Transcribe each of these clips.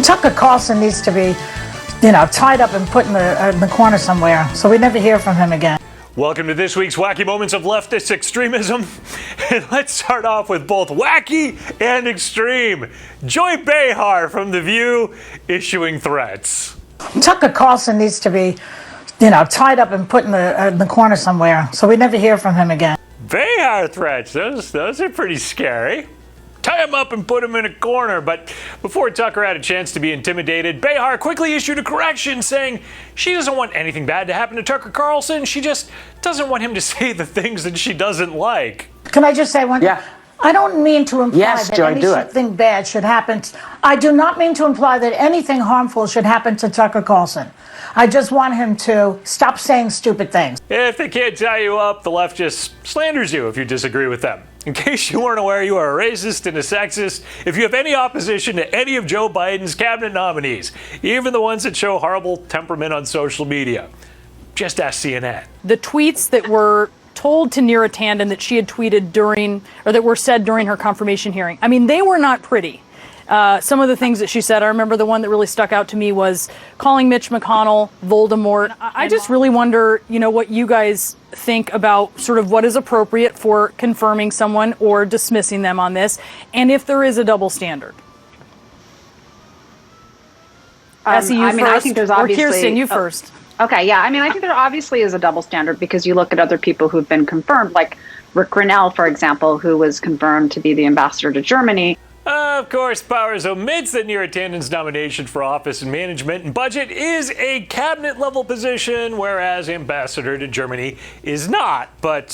Tucker Carlson needs to be, tied up and put in the corner somewhere, so we never hear from him again. Welcome to this week's Wacky Moments of Leftist Extremism. And let's start off with both wacky and extreme. Joy Behar from The View issuing threats. Tucker Carlson needs to be, tied up and put in the corner somewhere, so we never hear from him again. Behar threats, those are pretty scary. Tie him up and put him in a corner. But before Tucker had a chance to be intimidated, Behar quickly issued a correction saying she doesn't want anything bad to happen to Tucker Carlson. She just doesn't want him to say the things that she doesn't like. Can I just say one thing? Yeah. I don't mean to imply that anything bad should happen. I do not mean to imply that anything harmful should happen to Tucker Carlson. I just want him to stop saying stupid things. If they can't tie you up, the left just slanders you if you disagree with them. In case you weren't aware, you are a racist and a sexist if you have any opposition to any of Joe Biden's cabinet nominees, even the ones that show horrible temperament on social media. Just ask CNN. The tweets that were told to Neera Tanden that she had tweeted that were said during her confirmation hearing, I mean, they were not pretty. Some of the things that she said, I remember the one that really stuck out to me was calling Mitch McConnell Voldemort. I just really wonder, what you guys think about sort of what is appropriate for confirming someone or dismissing them on this, and if there is a double standard. I think there's obviously... Or Kirsten, you first. Okay, yeah. I think there obviously is a double standard because you look at other people who've been confirmed, like Rick Grinnell, for example, who was confirmed to be the ambassador to Germany. Of course, Powers omits that Neera Tanden's nomination for office and management and budget is a cabinet-level position, whereas ambassador to Germany is not. But,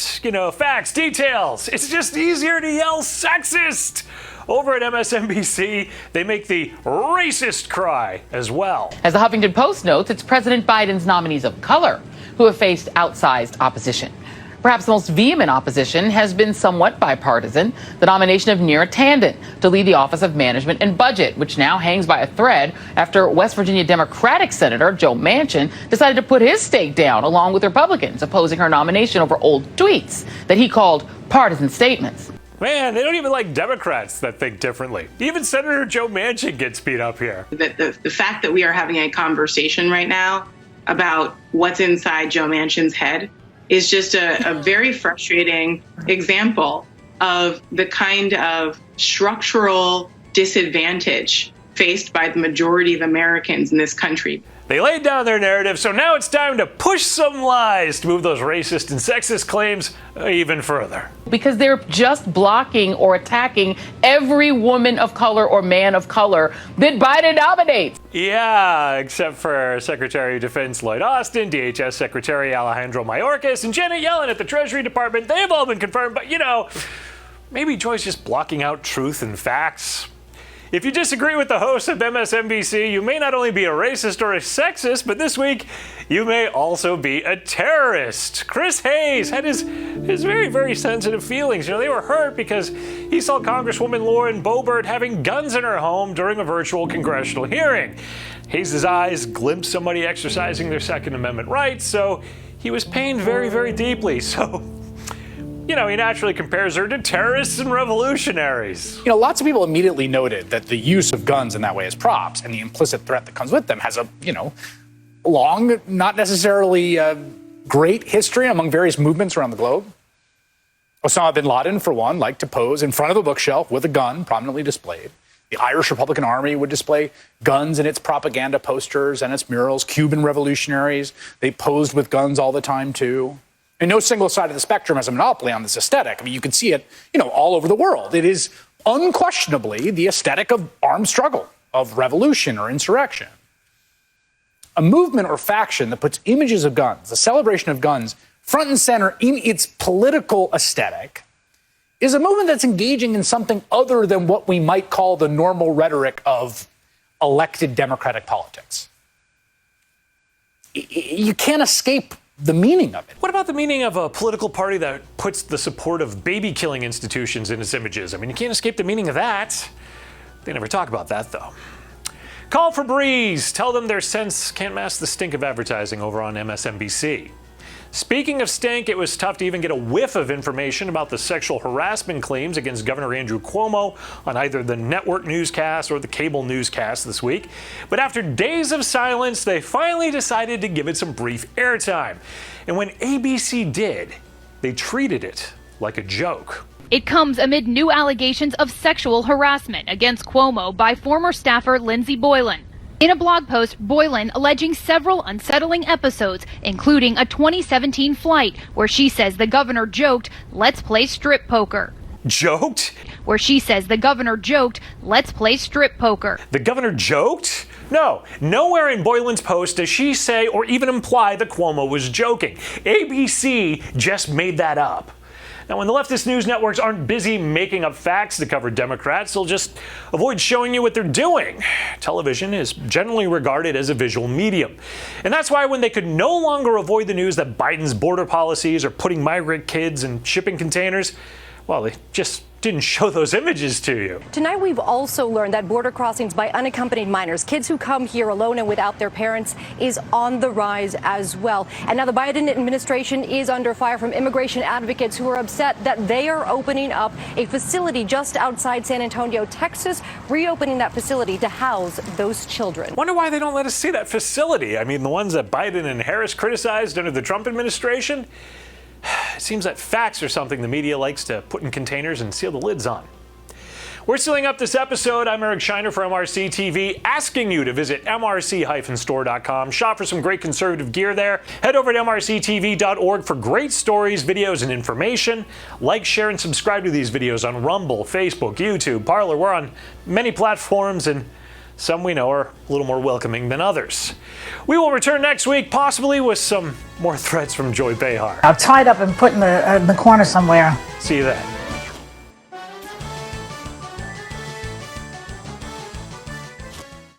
facts, details. It's just easier to yell sexist. Over at MSNBC, they make the racist cry as well. As the Huffington Post notes, it's President Biden's nominees of color who have faced outsized opposition. Perhaps the most vehement opposition has been somewhat bipartisan, the nomination of Neera Tanden to lead the Office of Management and Budget, which now hangs by a thread after West Virginia Democratic Senator Joe Manchin decided to put his stake down along with Republicans opposing her nomination over old tweets that he called partisan statements. Man, they don't even like Democrats that think differently. Even Senator Joe Manchin gets beat up here. The fact that we are having a conversation right now about what's inside Joe Manchin's head is just a very frustrating example of the kind of structural disadvantage faced by the majority of Americans in this country. They laid down their narrative, so now it's time to push some lies to move those racist and sexist claims even further. Because they're just blocking or attacking every woman of color or man of color that Biden nominates. Yeah, except for Secretary of Defense Lloyd Austin, DHS Secretary Alejandro Mayorkas, and Janet Yellen at the Treasury Department. They've all been confirmed, but maybe Joy's just blocking out truth and facts. If you disagree with the host of MSNBC, you may not only be a racist or a sexist, but this week you may also be a terrorist. Chris Hayes had his very, very sensitive feelings. They were hurt because he saw Congresswoman Lauren Boebert having guns in her home during a virtual congressional hearing. Hayes' eyes glimpsed somebody exercising their Second Amendment rights, so he was pained very, very deeply. So he naturally compares her to terrorists and revolutionaries. Lots of people immediately noted that the use of guns in that way as props and the implicit threat that comes with them has a, long, not necessarily great history among various movements around the globe. Osama bin Laden, for one, liked to pose in front of a bookshelf with a gun prominently displayed. The Irish Republican Army would display guns in its propaganda posters and its murals. Cuban revolutionaries, they posed with guns all the time, too. And no single side of the spectrum has a monopoly on this aesthetic. I mean, you can see it, all over the world. It is unquestionably the aesthetic of armed struggle, of revolution or insurrection. A movement or faction that puts images of guns, the celebration of guns, front and center in its political aesthetic is a movement that's engaging in something other than what we might call the normal rhetoric of elected democratic politics. You can't escape the meaning of it. What about the meaning of a political party that puts the support of baby-killing institutions in its images? I mean, you can't escape the meaning of that. They never talk about that, though. Call for Breeze. Tell them their sense can't mask the stink of advertising over on MSNBC. Speaking of stink, it was tough to even get a whiff of information about the sexual harassment claims against Governor Andrew Cuomo on either the network newscast or the cable newscast this week. But after days of silence, they finally decided to give it some brief airtime. And when ABC did, they treated it like a joke. It comes amid new allegations of sexual harassment against Cuomo by former staffer Lindsey Boylan. In a blog post, Boylan alleging several unsettling episodes, including a 2017 flight where she says the governor joked, "Let's play strip poker." Joked? Where she says the governor joked, "Let's play strip poker." The governor joked? No, nowhere in Boylan's post does she say or even imply that Cuomo was joking. ABC just made that up. Now, when the leftist news networks aren't busy making up facts to cover Democrats, they'll just avoid showing you what they're doing. Television is generally regarded as a visual medium. And that's why when they could no longer avoid the news that Biden's border policies are putting migrant kids in shipping containers, well, they just didn't show those images to you. Tonight, we've also learned that border crossings by unaccompanied minors, kids who come here alone and without their parents, is on the rise as well. And now the Biden administration is under fire from immigration advocates who are upset that they are opening up a facility just outside San Antonio, Texas, reopening that facility to house those children. Wonder why they don't let us see that facility. I mean, the ones that Biden and Harris criticized under the Trump administration? It seems that facts are something the media likes to put in containers and seal the lids on. We're sealing up this episode. I'm Eric Shiner for MRC-TV, asking you to visit mrc-store.com. Shop for some great conservative gear there. Head over to mrctv.org for great stories, videos, and information. Like, share, and subscribe to these videos on Rumble, Facebook, YouTube, Parler. We're on many platforms, and some we know are a little more welcoming than others. We will return next week, possibly with some more threats from Joy Behar. I'll tie it up and put in the corner somewhere. See you then.